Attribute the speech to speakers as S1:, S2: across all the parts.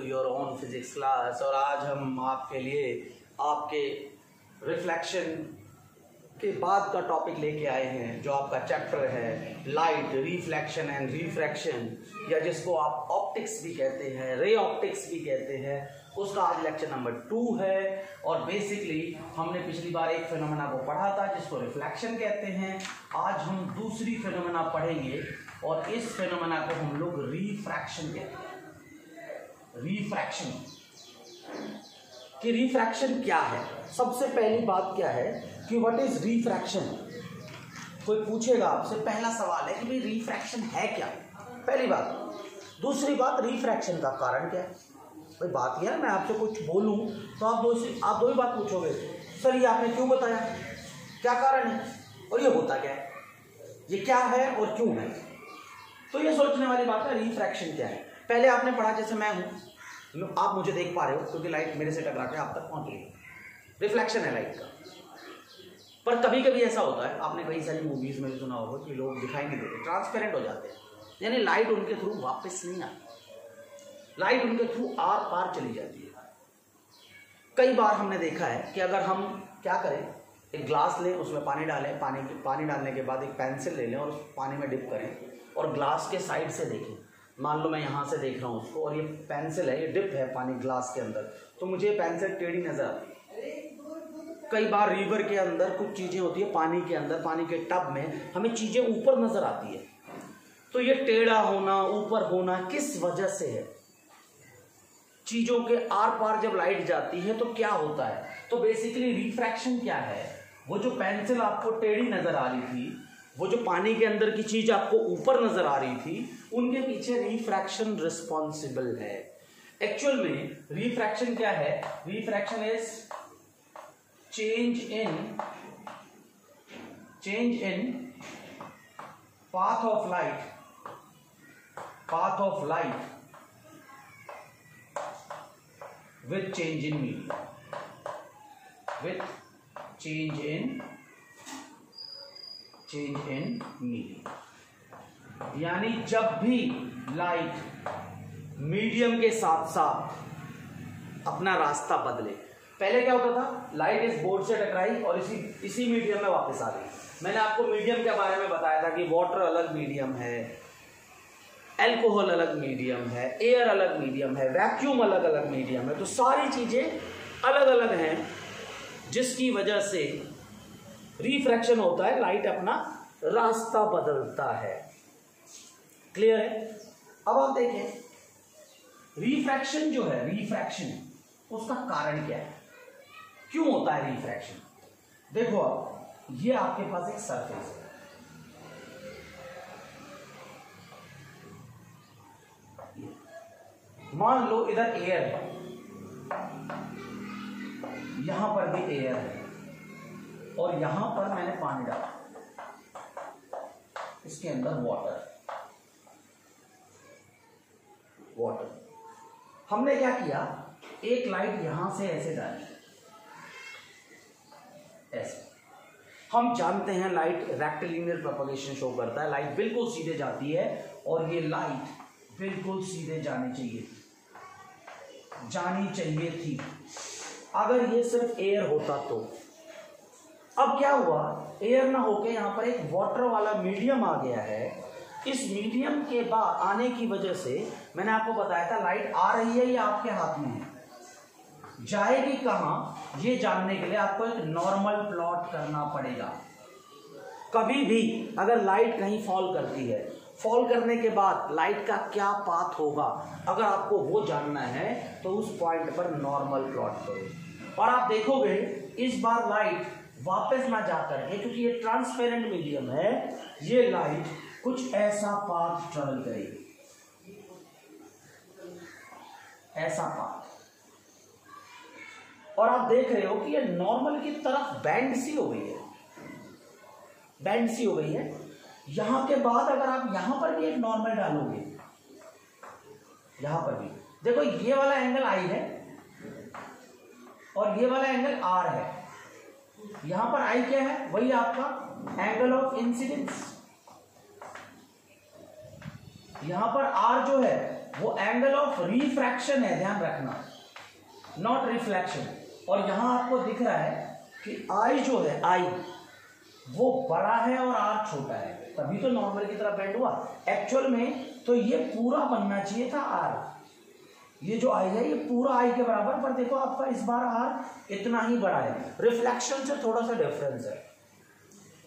S1: To your own physics class. और आज हम आपके लिए आपके रिफ्लेक्शन के बाद का टॉपिक लेके आए हैं, जो आपका चैप्टर है लाइट, रिफ्लेक्शन एंड रिफ्रैक्शन, या जिसको आप ऑप्टिक्स भी कहते हैं, रे ऑप्टिक्स भी कहते हैं। उसका आज लेक्चर नंबर 2 है। और बेसिकली हमने पिछली बार एक फिनोमेना को पढ़ा था जिसको रिफ्लेक्शन कहते हैं। आज हम दूसरी फिनोमेना पढ़ेंगे और इस फिनोमेना को हम लोग रिफ्रैक्शन कहते हैं। रिफ्रैक्शन कि रिफ्रैक्शन क्या है। सबसे पहली बात क्या है कि व्हाट इज रिफ्रैक्शन। कोई पूछेगा आपसे, पहला सवाल है कि भाई रिफ्रैक्शन है क्या, पहली बात। दूसरी बात, रिफ्रैक्शन का कारण क्या है। भाई बात यह है, मैं आपसे कुछ बोलूं तो आप दो ही बात पूछोगे, सर ये आपने क्यों बताया, क्या कारण है, और ये होता क्या है, ये क्या है और क्यों है। तो ये सोचने वाली बात है रिफ्रैक्शन क्या है। पहले आपने पढ़ा, जैसे मैं हूं, आप मुझे देख पा रहे हो क्योंकि लाइट मेरे से टकरा के आप तक पहुंच गई, रिफ्लेक्शन है लाइट का। पर कभी कभी ऐसा होता है, आपने कई सारी मूवीज में सुना होगा कि लोग दिखाई नहीं देते, ट्रांसपेरेंट हो जाते हैं, यानी लाइट उनके थ्रू वापस नहीं आती, लाइट उनके थ्रू आर पार चली जाती है। कई बार हमने देखा है कि अगर हम क्या करें, एक ग्लास लें, उसमें पानी डालें, पानी डालने के बाद एक पेंसिल ले लें और उस पानी में डिप करें और ग्लास के साइड से देखें। मान लो मैं यहाँ से देख रहा हूँ उसको और ये पेंसिल है, ये डिप है पानी ग्लास के अंदर, तो मुझे पेंसिल टेढ़ी नजर आती है। कई बार रिवर के अंदर कुछ चीज़ें होती है, पानी के अंदर, पानी के टब में हमें चीज़ें ऊपर नजर आती है। तो ये टेढ़ा होना, ऊपर होना किस वजह से है। चीज़ों के आर पार जब लाइट जाती है तो क्या होता है। तो बेसिकली रिफ्रैक्शन क्या है, वो जो पेंसिल आपको टेढ़ी नजर आ रही थी, वो जो पानी के अंदर की चीज आपको ऊपर नजर आ रही थी, उनके पीछे रिफ्रैक्शन रिस्पॉन्सिबल है। एक्चुअल में रिफ्रैक्शन क्या है, refraction is change in path of light with change in medium, यानी जब भी लाइट मीडियम के साथ साथ अपना रास्ता बदले। पहले क्या होता था, लाइट इस बोर्ड से टकराई और इसी मीडियम में वापस आ गई। मैंने आपको मीडियम के बारे में बताया था कि वाटर अलग मीडियम है, एल्कोहल अलग मीडियम है, एयर अलग मीडियम है, वैक्यूम अलग अलग मीडियम है। तो सारी चीजें अलग अलग हैं, जिसकी वजह से रिफ्रैक्शन होता है, लाइट अपना रास्ता बदलता है। क्लियर है। अब आप देखें रिफ्रैक्शन जो है, रिफ्रैक्शन उसका कारण क्या है, क्यों होता है रिफ्रैक्शन। देखो आप, ये आपके पास एक सरफेस है, मान लो इधर एयर है, यहां पर भी एयर है और यहां पर मैंने पानी डाला, इसके अंदर वाटर। हमने क्या किया, एक लाइट यहां से ऐसे डाली, ऐसे। हम जानते हैं लाइट रेक्टिलिनियर प्रोपगेशन शो करता है, लाइट बिल्कुल सीधे जाती है और ये लाइट बिल्कुल सीधे जानी चाहिए थी अगर ये सिर्फ एयर होता तो। अब क्या हुआ, एयर ना होके यहां पर एक वाटर वाला मीडियम आ गया है। इस मीडियम के बाद आने की वजह से मैंने आपको बताया था लाइट आ रही है, ये आपके हाथ में है, जाएगी कहां ये जानने के लिए आपको एक नॉर्मल प्लॉट करना पड़ेगा। कभी भी अगर लाइट कहीं फॉल करती है, फॉल करने के बाद लाइट का क्या पाथ होगा, अगर आपको वो जानना है तो उस पॉइंट पर नॉर्मल प्लॉट करो। और आप देखोगे इस बार लाइट वापस ना जाकर के, क्योंकि ये ट्रांसपेरेंट मीडियम है, ये लाइट कुछ ऐसा पाथ ट्रेवल करेगी, ऐसा पाथ। और आप देख रहे हो कि ये नॉर्मल की तरफ बेंड सी हो गई है, यहां के बाद अगर आप यहां पर भी एक नॉर्मल डालोगे, यहां पर भी देखो ये वाला एंगल आई है और ये वाला एंगल आर है। यहां पर आई क्या है, वही आपका एंगल ऑफ इंसिडेंस। यहां पर आर जो है वो एंगल ऑफ रिफ्रैक्शन है, ध्यान रखना, नॉट रिफ्लेक्शन। और यहां आपको दिख रहा है कि आई जो है, आई वो बड़ा है और आर छोटा है, तभी तो नॉर्मल की तरफ बेंड हुआ। एक्चुअल में तो ये पूरा बनना चाहिए था आर, ये जो आई है ये पूरा आई के बराबर, पर देखो आपका इस बार आर इतना ही बड़ा है, रिफ्लेक्शन से थोड़ा सा डिफरेंस है।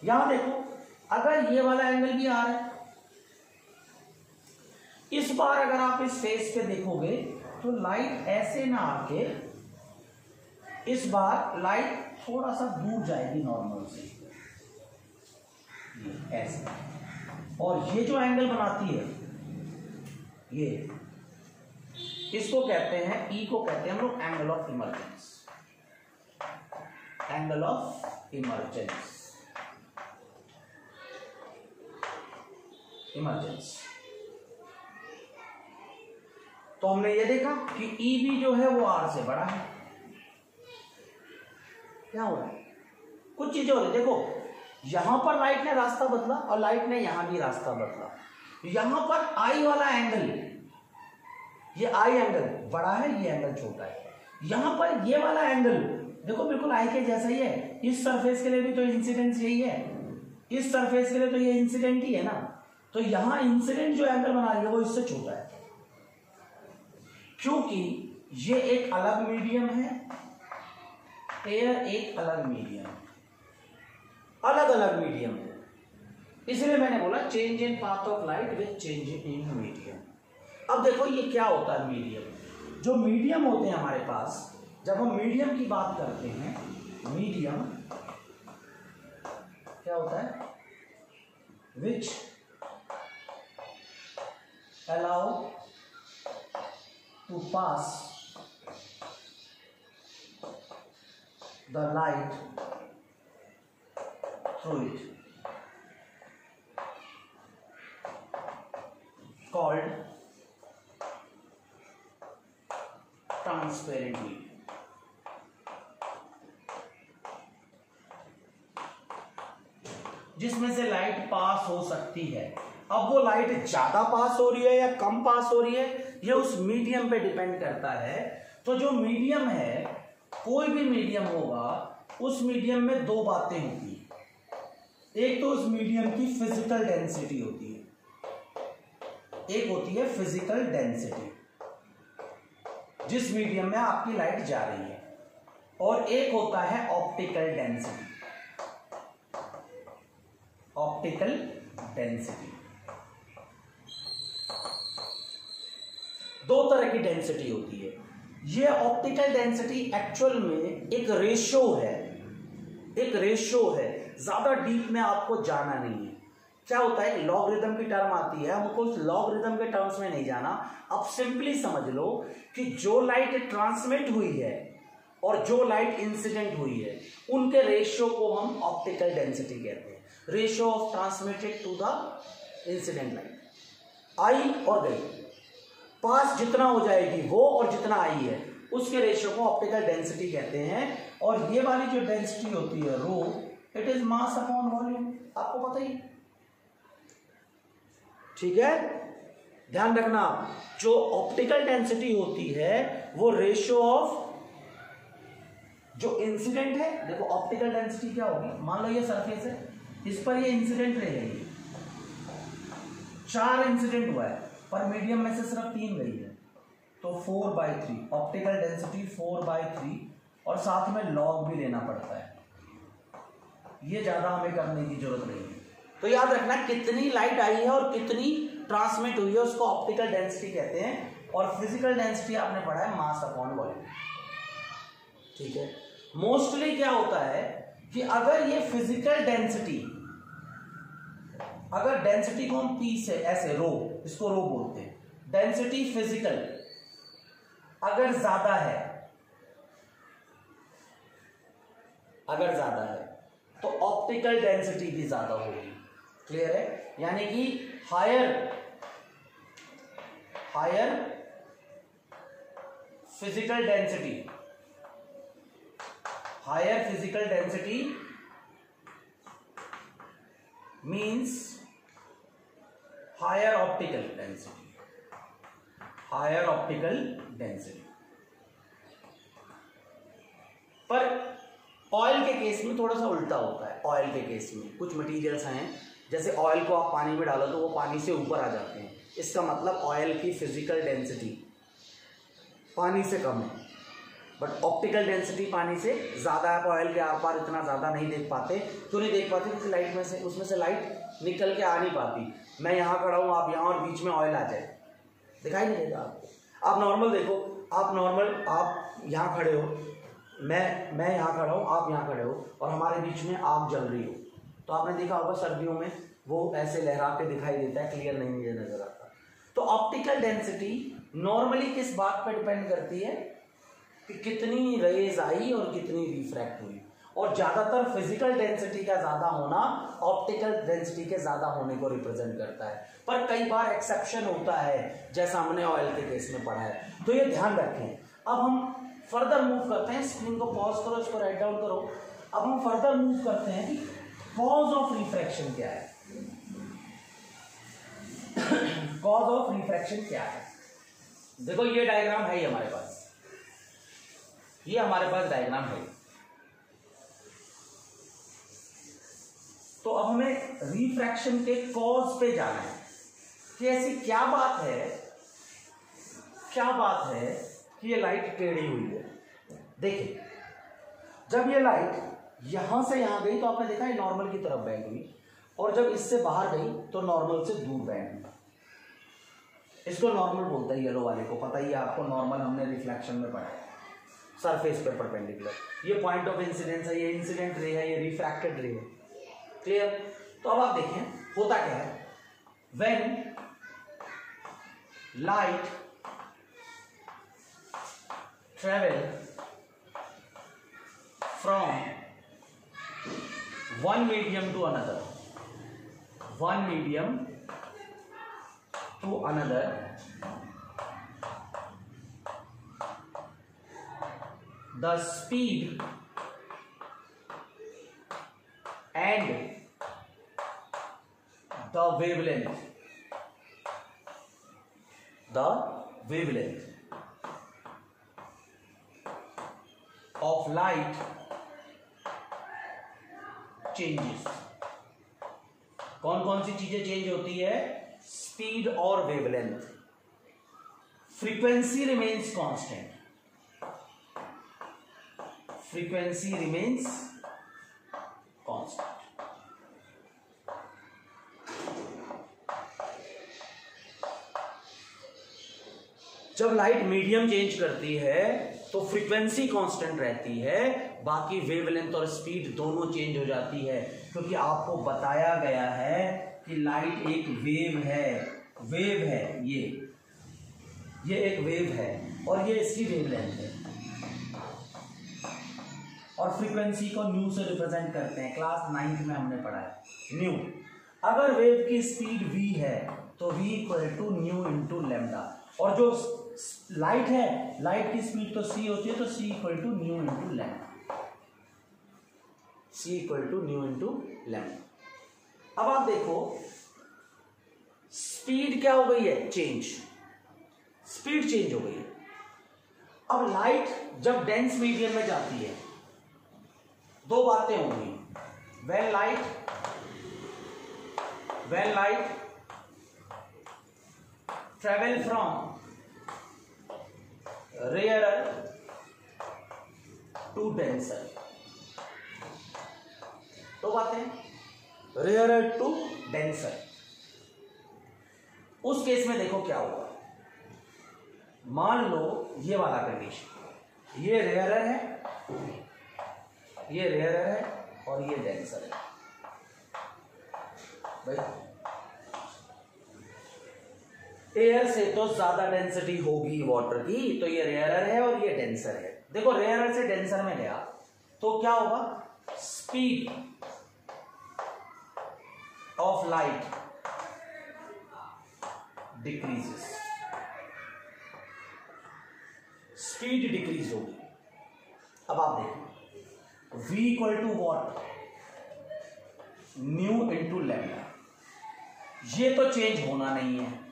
S1: यहां देखो अगर ये वाला एंगल भी आर है, इस बार अगर आप इस फेस पे देखोगे तो लाइट ऐसे ना आके इस बार लाइट थोड़ा सा दूर जाएगी नॉर्मल से, ऐसे। और ये जो एंगल बनाती है ये, इसको कहते हैं, ई को कहते हैं हम लोग angle of emergence, angle of emergence, emergence. तो हमने ये देखा कि ई भी जो है वो आर से बड़ा है। क्या हो रहा है, कुछ चीजें हो रही, देखो यहां पर लाइट ने रास्ता बदला और लाइट ने यहां भी रास्ता बदला। यहां पर आई वाला एंगल, ये आई एंगल बड़ा है, ये एंगल छोटा है। यहां पर ये वाला एंगल देखो बिल्कुल आई के जैसा ही है, इस सरफेस के लिए भी तो इंसिडेंस यही है, इस सरफेस के लिए तो ये इंसिडेंट ही है ना, तो यहां इंसिडेंट जो एंगल बना रही है वो इससे छोटा है, क्योंकि ये एक अलग मीडियम है, एयर एक अलग मीडियम, अलग अलग मीडियम है। इसलिए मैंने बोला change in path of light with change in medium. अब देखो ये क्या होता है मीडियम, जो मीडियम होते हैं हमारे पास, जब हम मीडियम की बात करते हैं, मीडियम क्या होता है, which allow to pass the light through it, called transparent medium। जिसमें से लाइट पास हो सकती है। अब वो लाइट ज्यादा पास हो रही है या कम पास हो रही है, ये उस मीडियम पे डिपेंड करता है। तो जो मीडियम है, कोई भी मीडियम होगा, उस मीडियम में दो बातें होती है। एक तो उस मीडियम की फिजिकल डेंसिटी होती है, एक होती है फिजिकल डेंसिटी, जिस मीडियम में आपकी लाइट जा रही है, और एक होता है ऑप्टिकल डेंसिटी, ऑप्टिकल डेंसिटी। दो तरह की डेंसिटी होती है। ये ऑप्टिकल डेंसिटी एक्चुअल में एक रेशियो है, एक रेशियो है, ज्यादा डीप में आपको जाना नहीं है। क्या होता है, लॉगरिथम की टर्म आती है, हमको लॉगरिथम के टर्म्स में नहीं जाना। अब सिंपली समझ लो कि जो लाइट ट्रांसमिट हुई है और जो लाइट इंसिडेंट हुई है, उनके रेशियो को हम ऑप्टिकल डेंसिटी कहते हैं, ratio of transmitted to the incident light. आई और गई, पास जितना हो जाएगी वो और जितना आई है, उसके रेशियो को ऑप्टिकल डेंसिटी कहते हैं। और ये वाली जो डेंसिटी होती है rho, it is mass upon volume, आपको पता ही, ठीक है। ध्यान रखना, जो ऑप्टिकल डेंसिटी होती है वो रेशियो ऑफ जो इंसिडेंट है। देखो ऑप्टिकल डेंसिटी क्या होगी, मान लो ये सरफेस है, इस पर ये इंसिडेंट रहेगी, 4 इंसिडेंट हुआ है पर मीडियम में से सिर्फ 3 गई है, तो 4/3 ऑप्टिकल डेंसिटी 4/3, और साथ में लॉग भी लेना पड़ता है, ये ज्यादा हमें करने की जरूरत नहीं है। तो याद रखना कितनी लाइट आई है और कितनी ट्रांसमिट हुई है, उसको ऑप्टिकल डेंसिटी कहते हैं। और फिजिकल डेंसिटी आपने पढ़ा है मास अपॉन वॉल्यूम, ठीक है। मोस्टली क्या होता है कि अगर ये फिजिकल डेंसिटी, अगर डेंसिटी को हम पी से ऐसे रो, इसको रो बोलते हैं, डेंसिटी फिजिकल अगर ज्यादा है, अगर ज्यादा है तो ऑप्टिकल डेंसिटी भी ज्यादा होगी। क्लियर है, यानी कि higher physical density, higher physical density means higher optical density. Higher optical density. पर ऑयल के केस में थोड़ा सा उल्टा होता है। ऑयल के केस में कुछ मटेरियल्स हैं, जैसे ऑयल को आप पानी में डालो तो वो पानी से ऊपर आ जाते हैं, इसका मतलब ऑयल की फिजिकल डेंसिटी पानी से कम है, बट ऑप्टिकल डेंसिटी पानी से ज़्यादा है। आप ऑयल के आर पार इतना ज़्यादा नहीं देख पाते। क्यों नहीं देख पाते? क्योंकि लाइट में से उसमें से लाइट निकल के आ नहीं पाती। मैं यहाँ खड़ा हूँ, आप यहाँ, और बीच में ऑयल आ जाए, दिखाई नहीं देगा आपको। आप नॉर्मल देखो, आप यहाँ खड़े हो, मैं यहाँ खड़ा हूँ, आप यहाँ खड़े हो, और हमारे बीच में आग जल रही हो, तो आपने देखा होगा सर्दियों में वो ऐसे लहरा के दिखाई देता है, क्लियर नहीं नजर आता। तो ऑप्टिकल डेंसिटी नॉर्मली किस बात पर डिपेंड करती है कि कितनी रेज आई और कितनी रिफ्रैक्ट हुई, और ज़्यादातर फिजिकल डेंसिटी का ज़्यादा होना ऑप्टिकल डेंसिटी के ज़्यादा होने को रिप्रेजेंट करता है। पर कई बार एक्सेप्शन होता है, जैसा हमने ऑयल के केस में पढ़ा है, तो ये ध्यान रखें। अब हम फर्दर मूव करते हैं, स्क्रीन को पॉज करो, इसको राइट डाउन करो। अब हम फर्दर मूव करते हैं कि कॉज ऑफ रिफ्रैक्शन क्या है। कॉज ऑफ रिफ्रैक्शन क्या है? देखो ये डायग्राम है ही हमारे पास, ये हमारे पास डायग्राम है। तो अब हमें रिफ्रैक्शन के कॉज पे जाना है कि ऐसी क्या बात है कि ये लाइट टेढ़ी हुई है। देखिए, जब ये लाइट यहां से यहां गई तो आपने देखा है नॉर्मल की तरफ बेंड हुई, और जब इससे बाहर गई तो नॉर्मल से दूर बेंड हुई। इसको नॉर्मल बोलते हैं, येलो वाले को पता ही है आपको। नॉर्मल हमने रिफ्लेक्शन में पढ़ा है, सरफेस पे परपेंडिकुलर। ये पॉइंट ऑफ इंसिडेंस है, ये इंसिडेंट रे है, ये रिफ्रैक्टेड रे है। क्लियर? तो अब आप देखें होता क्या है। When light travel from one medium to another, the speed and the wavelength of light changes। कौन कौन सी चीजें चेंज होती है? स्पीड और वेवलेंथ। फ्रीक्वेंसी रिमेन्स कांस्टेंट, जब लाइट मीडियम चेंज करती है तो फ्रीक्वेंसी कांस्टेंट रहती है, बाकी वेवलेंथ और स्पीड दोनों चेंज हो जाती है, क्योंकि आपको बताया गया है कि लाइट एक वेव है, ये एक वेव है और ये इसकी वेवलेंथ है, और फ्रीक्वेंसी को न्यू से रिप्रेजेंट करते हैं। क्लास 9th में हमने पढ़ा है न्यू। अगर वेव की स्पीड v है तो v equal to nu into lambda, और जो लाइट है, लाइट की स्पीड तो c होती है, तो c equal to nu into lambda. अब आप देखो स्पीड क्या हो गई है? स्पीड चेंज हो गई है। अब लाइट जब डेंस मीडियम में जाती है, दो बातें होंगी। When light travel from rarer to denser, तो बातें rarer टू denser। उस केस में देखो क्या होगा। मान लो ये वाला कंडीशन, ये rarer है और ये denser है। भाई एयर से तो ज्यादा डेंसिटी होगी वाटर की, तो ये रेयरर है और ये डेंसर है। देखो रेयरर से डेंसर में गया तो क्या होगा? Speed of light decreases, speed decrease होगी। अब आप देखो v equal to what? Nu into lambda. ये तो चेंज होना नहीं है,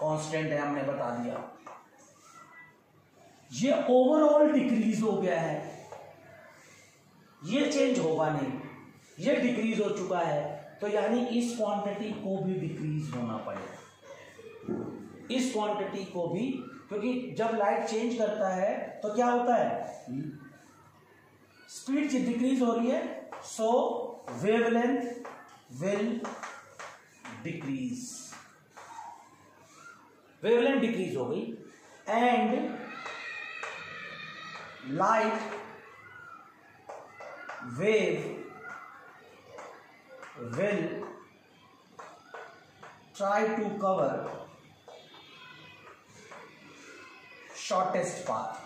S1: कांस्टेंट है, हमने बता दिया। ये ओवरऑल डिक्रीज हो गया है, ये चेंज होगा नहीं, ये डिक्रीज हो चुका है, तो यानी इस क्वांटिटी को भी डिक्रीज होना पड़ेगा, इस क्वांटिटी को भी, क्योंकि जब लाइट चेंज करता है तो क्या होता है, स्पीड डिक्रीज हो रही है, so wavelength will decrease, wavelength decrease हो गई and light wave will try to cover shortest path.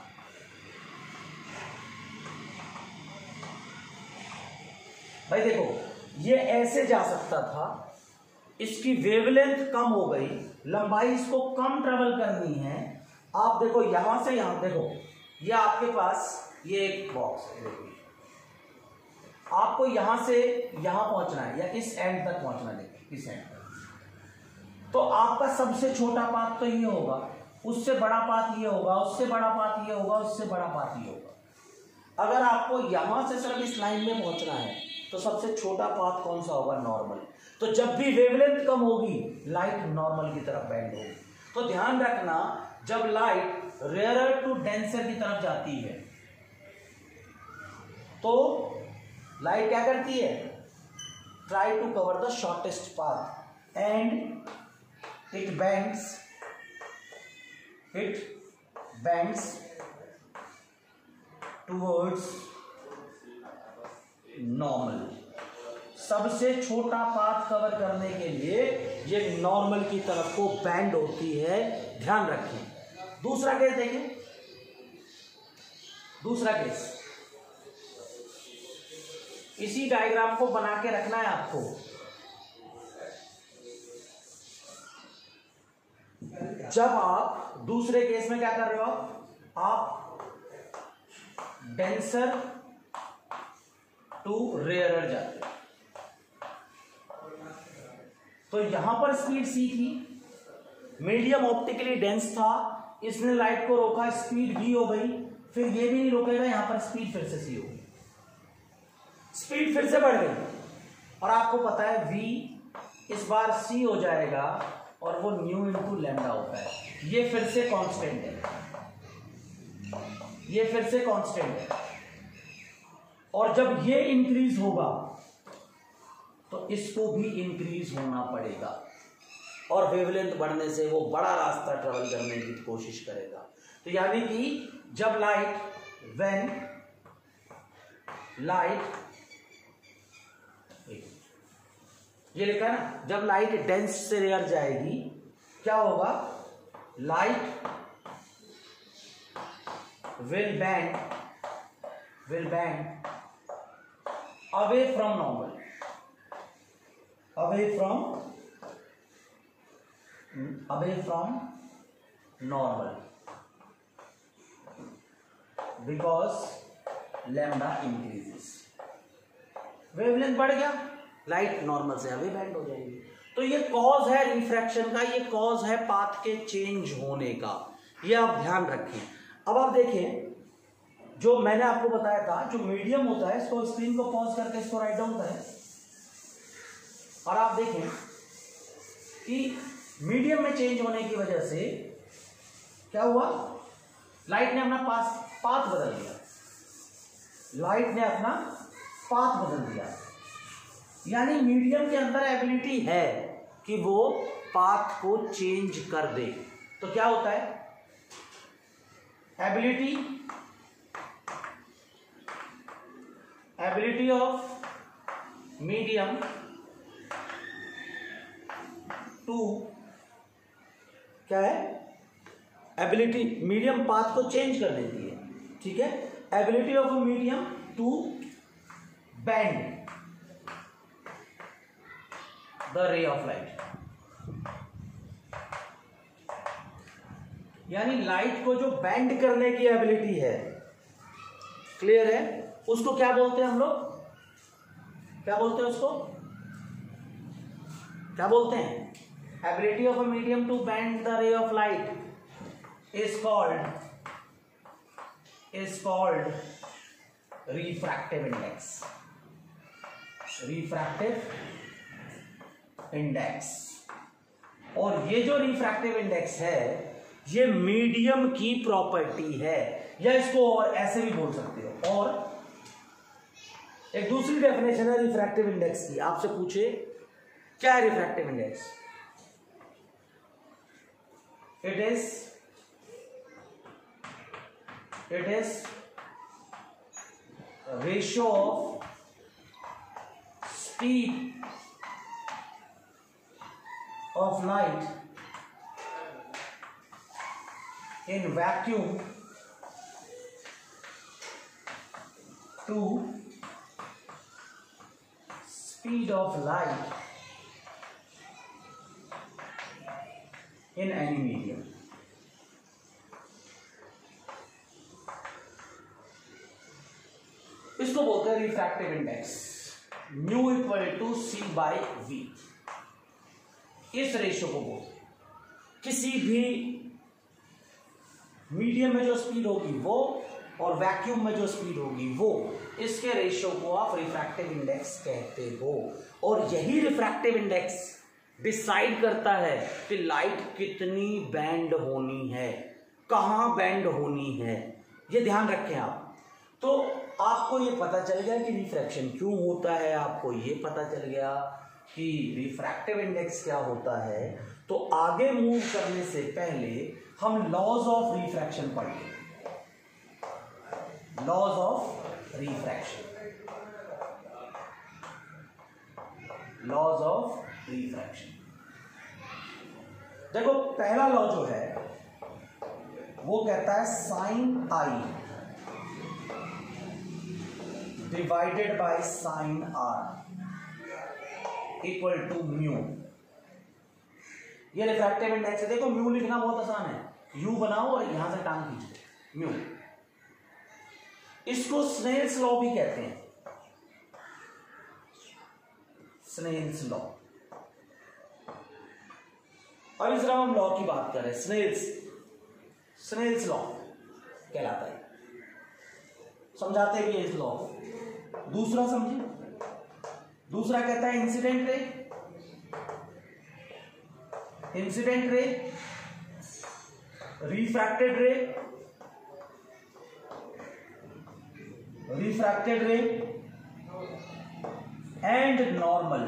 S1: भाई देखो, ये ऐसे जा सकता था, इसकी वेवलेंथ कम हो गई, लंबाई इसको कम ट्रेवल करनी है। आप देखो यहां से यहां, देखो ये आपके पास ये एक बॉक्स है, देखो आपको यहां से यहां पहुंचना है या इस एंड तक पहुंचना है, इस एंड तक, तो आपका सबसे छोटा पाथ तो ये होगा, उससे बड़ा पाथ ये होगा, उससे बड़ा पाथ ये होगा, उससे बड़ा पाथ ये होगा। अगर आपको यहां से सिर्फ इस लाइन में पहुंचना है तो सबसे छोटा पाथ कौन सा होगा, नॉर्मल। तो जब भी वेवलेंथ कम होगी लाइट नॉर्मल की तरफ बेंड होगी। तो ध्यान रखना, जब लाइट रेयरर टू डेंसर की तरफ जाती है तो लाइट क्या करती है, try to cover the shortest path and it bends towards normal. सबसे छोटा पाथ कवर करने के लिए ये नॉर्मल की तरफ को बेंड होती है, ध्यान रखें। दूसरा केस देखें, दूसरा केस, इसी डायग्राम को बना के रखना है आपको। जब आप दूसरे केस में क्या कर रहे हो, आप डेंसर टू रेयरर जाते हो, तो यहां पर स्पीड सी थी, मीडियम ऑप्टिकली डेंस था, इसने लाइट को रोका, स्पीड भी हो गई, फिर ये भी नहीं रोकेगा, यहां पर स्पीड फिर से सी होगी, स्पीड फिर से बढ़ गई, और आपको पता है v इस बार c हो जाएगा और वो न्यू इंटू लैम्डा होता है, ये फिर से कांस्टेंट है, ये फिर से कांस्टेंट है, और जब ये इंक्रीज होगा तो इसको भी इंक्रीज होना पड़ेगा, और वेवलेंथ बढ़ने से वो बड़ा रास्ता ट्रेवल करने की कोशिश करेगा। तो यानी कि जब लाइट ये लिखा है ना, जब लाइट डेंस से रेयर जाएगी क्या होगा, light will bend away from normal, away from normal because lambda increases, wavelength बढ़ गया, लाइट नॉर्मल से अवे बेंड हो जाएगी। तो ये कॉज है रिफ्रैक्शन का, ये कॉज है पाथ के चेंज होने का, ये आप ध्यान रखें। अब आप देखें, जो मैंने आपको बताया था, जो मीडियम होता है, इसको स्क्रीन को पॉज करके इसको राइट डाउन करें, और आप देखें कि मीडियम में चेंज होने की वजह से क्या हुआ, लाइट ने अपना पाथ बदल दिया, लाइट ने अपना पाथ बदल दिया, यानी मीडियम के अंदर एबिलिटी है कि वो पाथ को चेंज कर दे। तो क्या होता है, एबिलिटी ऑफ मीडियम टू, क्या है, एबिलिटी मीडियम पाथ को चेंज कर देती है, ठीक है, ability of medium to bend the ray of light, यानी लाइट को जो बेंड करने की एबिलिटी है, क्लियर है, उसको क्या बोलते हैं हम लोग, क्या बोलते हैं उसको, क्या बोलते हैं, ability of a medium to bend the ray of light is called refractive index. refractive index. और ये जो refractive index है ये मीडियम की प्रॉपर्टी है, या इसको और ऐसे भी बोल सकते हो। और एक दूसरी डेफिनेशन है रिफ्रैक्टिव इंडेक्स की। आपसे पूछे क्या है refractive index? It is ratio of speed of light in vacuum to speed of light in any medium. इसको बोलते हैं refractive index, mu equal to c by v. इस रेशियो को बोलते हैं किसी भी मीडियम में जो स्पीड होगी वो और वैक्यूम में जो स्पीड होगी वो, इसके रेशियो को आप रिफ्रैक्टिव इंडेक्स कहते हो। और यही रिफ्रैक्टिव इंडेक्स डिसाइड करता है कि लाइट कितनी बैंड होनी है, कहाँ बैंड होनी है, ये ध्यान रखें आप। तो आपको ये पता चल गया कि रिफ्रैक्शन क्यों होता है, आपको ये पता चल गया कि रिफ्रैक्टिव इंडेक्स क्या होता है। तो आगे मूव करने से पहले हम लॉज ऑफ रिफ्रैक्शन पढ़ेंगे। Laws of refraction, laws of refraction. देखो पहला लॉ जो है वो कहता है sine I divided by sine R equal to mu. ये रिफ्रैक्टिव इंडेक्स है। देखो म्यू लिखना बहुत आसान है, यू बनाओ और यहां से टांग खींचो, म्यू। इसको स्नेल्स लॉ भी कहते हैं, स्नेल्स लॉ। अब इस हम लॉ की बात करें, स्नेल्स लॉ कहलाता है, समझाते भी है इस लॉ को। दूसरा समझिए, दूसरा कहता है incident ray, incident ray, refracted रे, रिफ्रैक्टेड रे and normal,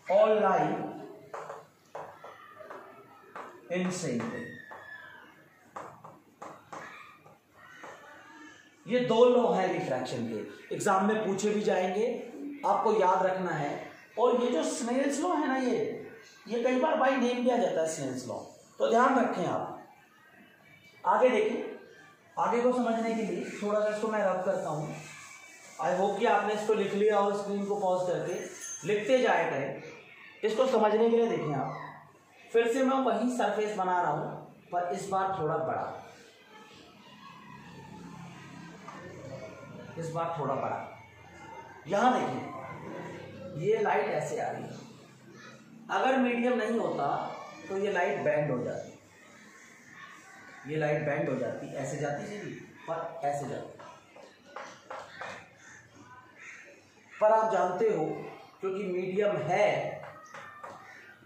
S1: all lie in same रे। ये दो लॉ है रिफ्रैक्शन के, एग्जाम में पूछे भी जाएंगे, आपको याद रखना है। और ये जो स्नेल्स लॉ है ना, ये कई बार बाय नेम लिया जाता है स्नेल्स लॉ, तो ध्यान रखें आप। आगे देखिए, आगे को समझने के लिए थोड़ा सा इसको मैं रब करता हूँ। आई होप कि आपने इसको लिख लिया और स्क्रीन को पॉज करके लिखते जाए करें। इसको समझने के लिए देखें आप, फिर से मैं वही सरफेस बना रहा हूँ पर इस बार थोड़ा बड़ा, इस बार थोड़ा बड़ा। यहां देखिए ये लाइट ऐसे आ रही है, अगर मीडियम नहीं होता तो ये लाइट बैंड हो जाती, ये लाइट बैंड हो जाती, ऐसे जाती सीधी पर ऐसे जाती। पर आप जानते हो क्योंकि मीडियम है,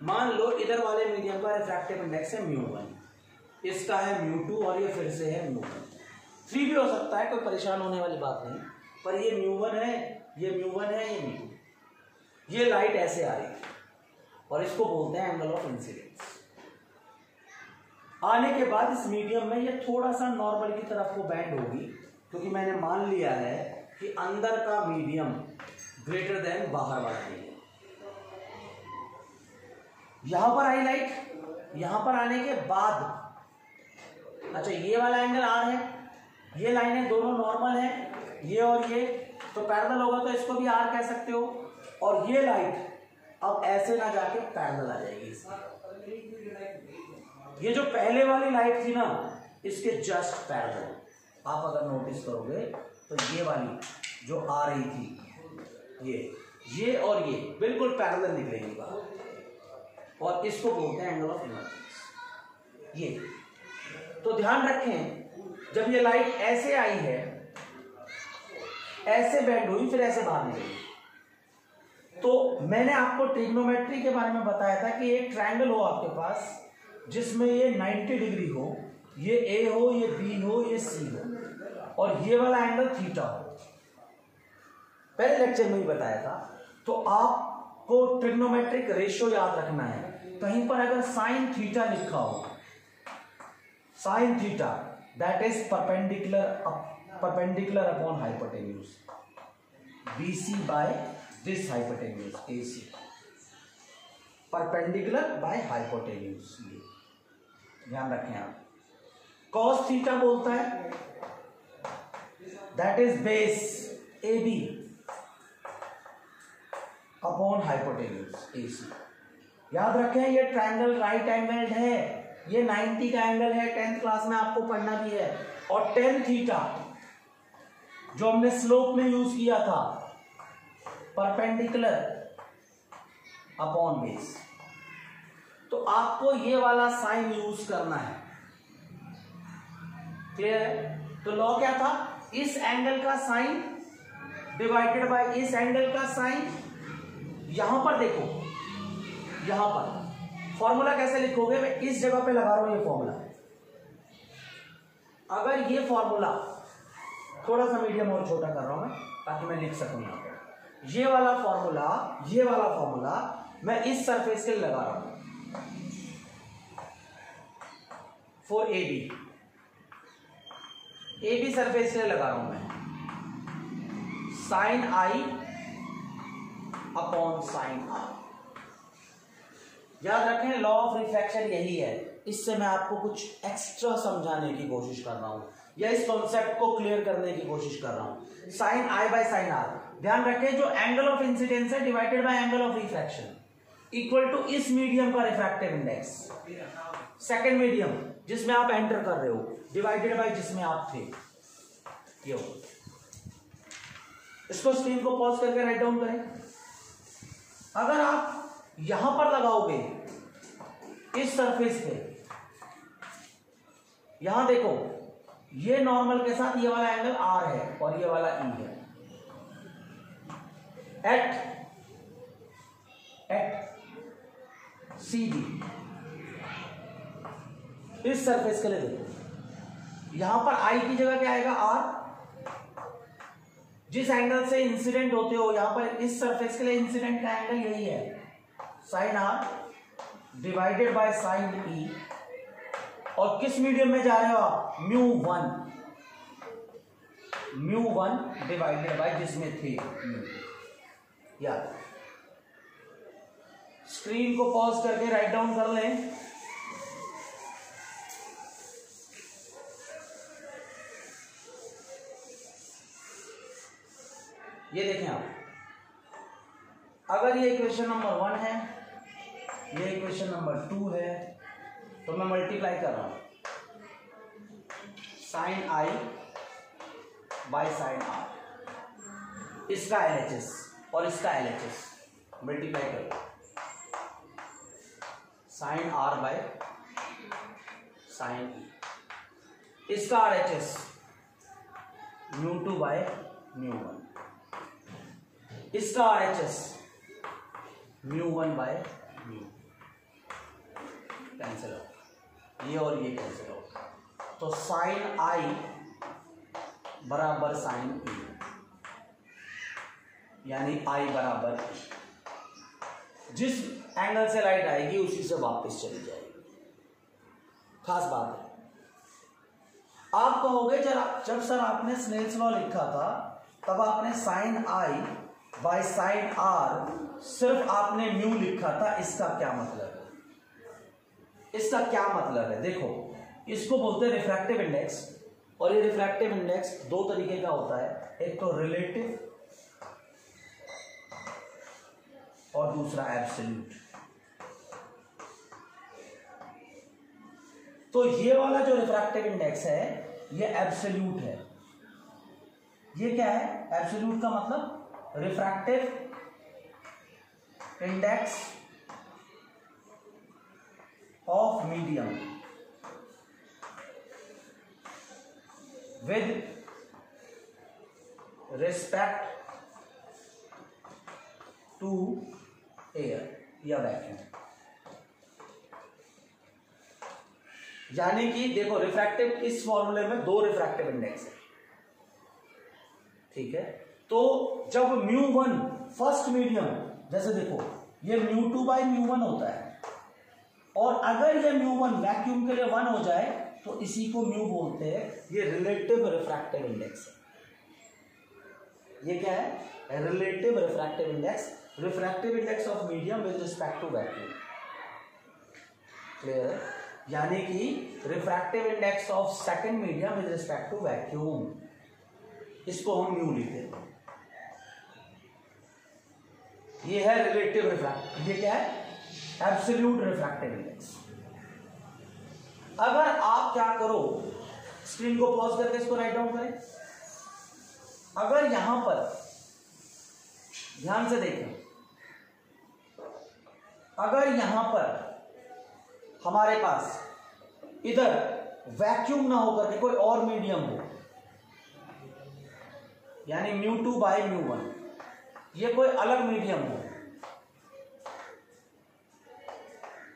S1: मान लो इधर वाले मीडियम का रिफ्रैक्टिव इंडेक्स है μ1, इसका है μ2 और ये फिर से है μ1। 3 भी हो सकता है, कोई परेशान होने वाली बात नहीं, पर ये μ1 है, ये μ1 है, ये μ2। ये लाइट ऐसे आ रही है और इसको बोलते हैं एंगल ऑफ इंसिडेंस। आने के बाद इस मीडियम में ये थोड़ा सा नॉर्मल की तरफ को बैंड होगी, क्योंकि मैंने मान लिया है कि अंदर का मीडियम ग्रेटर देन बाहर वाला मीडियम। यहां पर आई लाइट, यहां पर आने के बाद, अच्छा ये वाला एंगल आर है, ये लाइनें दोनों नॉर्मल है, ये और ये, तो पैरेलल होगा तो इसको भी आर कह सकते हो। और ये लाइट अब ऐसे ना जाके पैरेलल आ जाएगी इसकी। ये जो पहले वाली लाइट थी ना, इसके जस्ट पैरेलल, आप अगर नोटिस करोगे तो ये वाली जो आ रही थी, ये और ये बिल्कुल पैरेलल निकलेगी बात, और इसको बोलते हैं एंगल ऑफ इनवर्जेंस। ये तो ध्यान रखें, जब ये लाइट ऐसे आई है, ऐसे बेंड हुई, फिर ऐसे बाहर निकली, तो मैंने आपको ट्रिग्नोमेट्री के बारे में बताया था कि एक ट्रायंगल हो आपके पास जिसमें ये 90 डिग्री हो, ये ए हो, ये बी हो, ये सी हो, और ये वाला एंगल थीटा हो। पहले लेक्चर में ही बताया था। तो आपको ट्रिग्नोमेट्रिक रेशियो याद रखना है। कहीं पर अगर साइन थीटा लिखा हो, sine theta that is perpendicular upon hypotenuse, BC by this hypotenuse AC, perpendicular by hypotenuse, ये ध्यान रखें आप। कॉस थीटा बोलता है that is base AB upon hypotenuse AC। याद रखें ये ट्रायंगल राइट एंगल्ड है, ये 90 का एंगल है, 10th क्लास में आपको पढ़ना भी है। और tan थीटा जो हमने स्लोप में यूज किया था, परपेंडिकुलर अपॉन बेस। तो आपको ये वाला साइन यूज करना है, क्लियर है? तो लॉ क्या था, इस एंगल का साइन डिवाइडेड बाय इस एंगल का साइन। यहां पर देखो, यहां पर फॉर्मूला कैसे लिखोगे, मैं इस जगह पे लगा रहा हूं ये फॉर्मूला। अगर ये फॉर्मूला थोड़ा सा मीडियम और छोटा कर रहा हूं मैं ताकि मैं लिख सकूं यहां पर, ये वाला फॉर्मूला मैं इस सरफेस के लिए लगा रहा हूं फॉर AB सरफेस के लिए लगा रहा हूं मैं, sine I upon sine R। याद रखें लॉ ऑफ रिफ्रैक्शन यही है। इससे मैं आपको कुछ एक्स्ट्रा समझाने की कोशिश कर रहा हूं, या इस कॉन्सेप्ट को क्लियर करने की कोशिश कर रहा हूं। Sine I by sine R, ध्यान रखें जो एंगल ऑफ इंसिडेंस है divided by angle of refraction equal to इस मीडियम का रिफ्रैक्टिव इंडेक्स, सेकेंड मीडियम जिसमें आप एंटर कर रहे हो, डिवाइडेड बाय जिसमें आप थे। ये हो, इसको स्क्रीन को पॉज करके राइट डाउन करें। अगर आप यहां पर लगाओगे इस सरफेस पे, यहां देखो ये नॉर्मल के साथ ये वाला एंगल R है और ये वाला E है। एट CD इस सरफेस के लिए देखो, यहां पर I की जगह क्या आएगा, R। जिस एंगल से इंसिडेंट होते हो, यहां पर इस सरफेस के लिए इंसिडेंट का एंगल यही है, sine R divided by sine E। और किस मीडियम में जा रहे हो आप, μ1 डिवाइडेड बाय जिसमें थे याद। स्क्रीन को पॉज करके राइट डाउन कर लें। ये देखें आप, अगर ये इक्वेशन नंबर 1 है, ये इक्वेशन नंबर 2 है, तो मैं मल्टीप्लाई कर रहा हूं sine I by sine R, इसका LHS और इसका LHS मल्टीप्लाई करो, sine R by sine E, इसका RHS μ2 बाय μ1, इसका RHS μ1 बाय μ, कैंसिल हो, ये और ये कैंसिल हो, तो साइन I बराबर साइन E, यानी I बराबर E। जिस एंगल से लाइट आएगी उसी से वापस चली जाएगी। खास बात है, आप कहोगे जब सर आपने स्नेल्स लॉ लिखा था तब आपने sine I by sine R सिर्फ आपने म्यू लिखा था, इसका क्या मतलब है? इसका क्या मतलब है, देखो इसको बोलते हैं रिफ्रैक्टिव इंडेक्स, और ये रिफ्रैक्टिव इंडेक्स दो तरीके का होता है, एक तो रिलेटिव और दूसरा एब्सोल्यूट। तो ये वाला जो रिफ्रैक्टिव इंडेक्स है ये एब्सोल्यूट है। ये क्या है, एब्सोल्यूट का मतलब refractive index of medium with respect to air या वैक्यूम। यानी कि देखो रिफ्रैक्टिव, इस फॉर्मूले में 2 रिफ्रैक्टिव इंडेक्स है, ठीक है। तो जब μ1 फर्स्ट मीडियम, जैसे देखो ये μ2/μ1 होता है, और अगर ये μ1 वैक्यूम के लिए 1 हो जाए तो इसी को म्यू बोलते हैं। ये रिलेटिव रिफ्रैक्टिव इंडेक्स है। ये क्या है? Relative refractive index, refractive index of medium with respect to vacuum. Clear है? यानी कि refractive index of second medium with respect to vacuum, इसको हम म्यू लिखते हैं। ये है रिलेटिव रिफ्रैक्टिव, ये क्या है? Absolute refractive index. अगर आप क्या करो, स्क्रीन को पॉज करके इसको राइट डाउन करें। अगर यहां पर ध्यान से देखें, अगर यहां पर हमारे पास इधर वैक्यूम ना होकर के कोई और मीडियम हो, यानी μ2/μ1, ये कोई अलग मीडियम हो,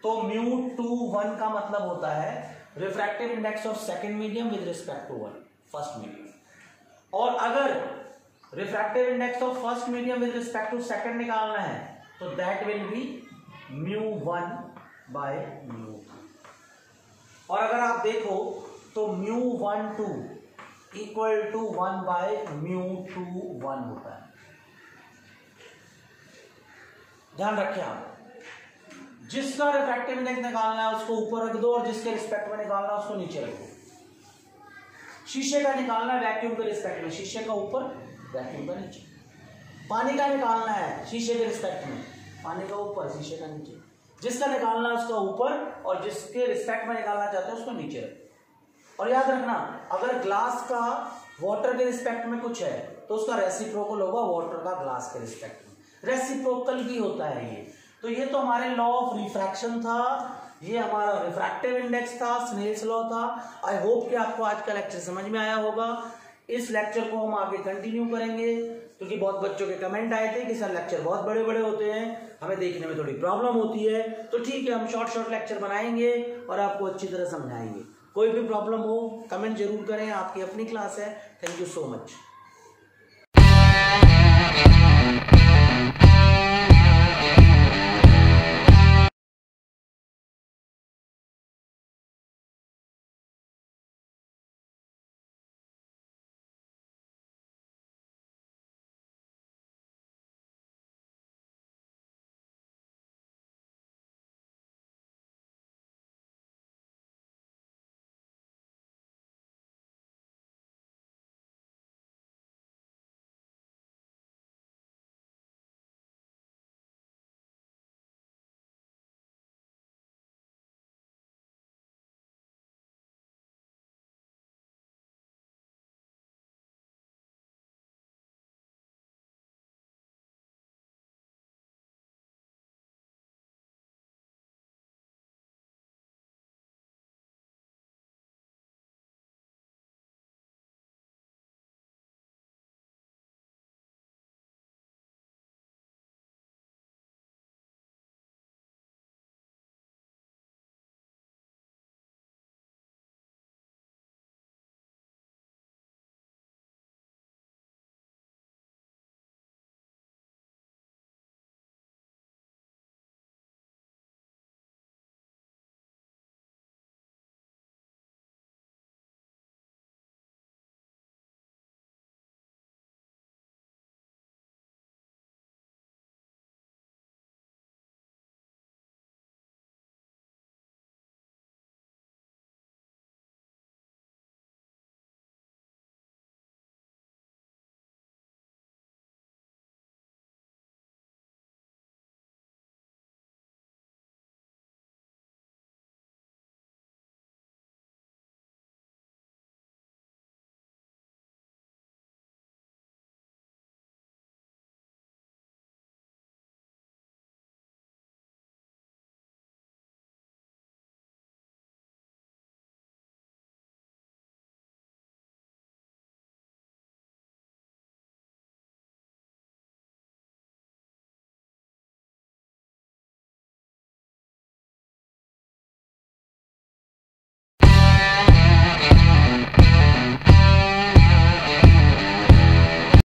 S1: तो μ21 का मतलब होता है refractive index of second medium with respect to first medium. और अगर refractive index of first medium with respect to second निकालना है तो दैट विल बी μ1/μ2। और अगर आप देखो तो μ12 इक्वल टू 1/μ21 होता है। ध्यान रखिए आप, जिसका रिफ्रैक्टिव इंडेक्स निकालना है उसको ऊपर रख दो और जिसके रिस्पेक्ट में निकालना है उसको नीचे रख दो। शीशे का निकालना है वैक्यूम के रिस्पेक्ट में, शीशे का ऊपर, वैक्यूम का नीचे। पानी का निकालना है शीशे के रिस्पेक्ट में, पानी का ऊपर, शीशे का नीचे। जिसका निकालना है उसका ऊपर और जिसके रिस्पेक्ट में निकालना चाहते हैं उसको नीचे रखो। और याद रखना, अगर ग्लास का वाटर के रिस्पेक्ट में कुछ है तो उसका रेसिप्रोकल होगा वाटर का ग्लास के रिस्पेक्ट में। रेसिप्रोकल ही होता है ये। तो ये तो हमारे लॉ ऑफ रिफ्रैक्शन था, ये हमारा रिफ्रैक्टिव इंडेक्स था, स्नेल्स लॉ था। आई होप कि आपको आज का लेक्चर समझ में आया होगा। इस लेक्चर को हम आगे कंटिन्यू करेंगे, क्योंकि बहुत बच्चों के कमेंट आए थे कि सर लेक्चर बहुत बड़े बड़े होते हैं, हमें देखने में थोड़ी प्रॉब्लम होती है। तो ठीक है, हम शॉर्ट लेक्चर बनाएंगे और आपको अच्छी तरह समझाएंगे। कोई भी प्रॉब्लम हो कमेंट जरूर करें, आपकी अपनी क्लास है। Thank you so much.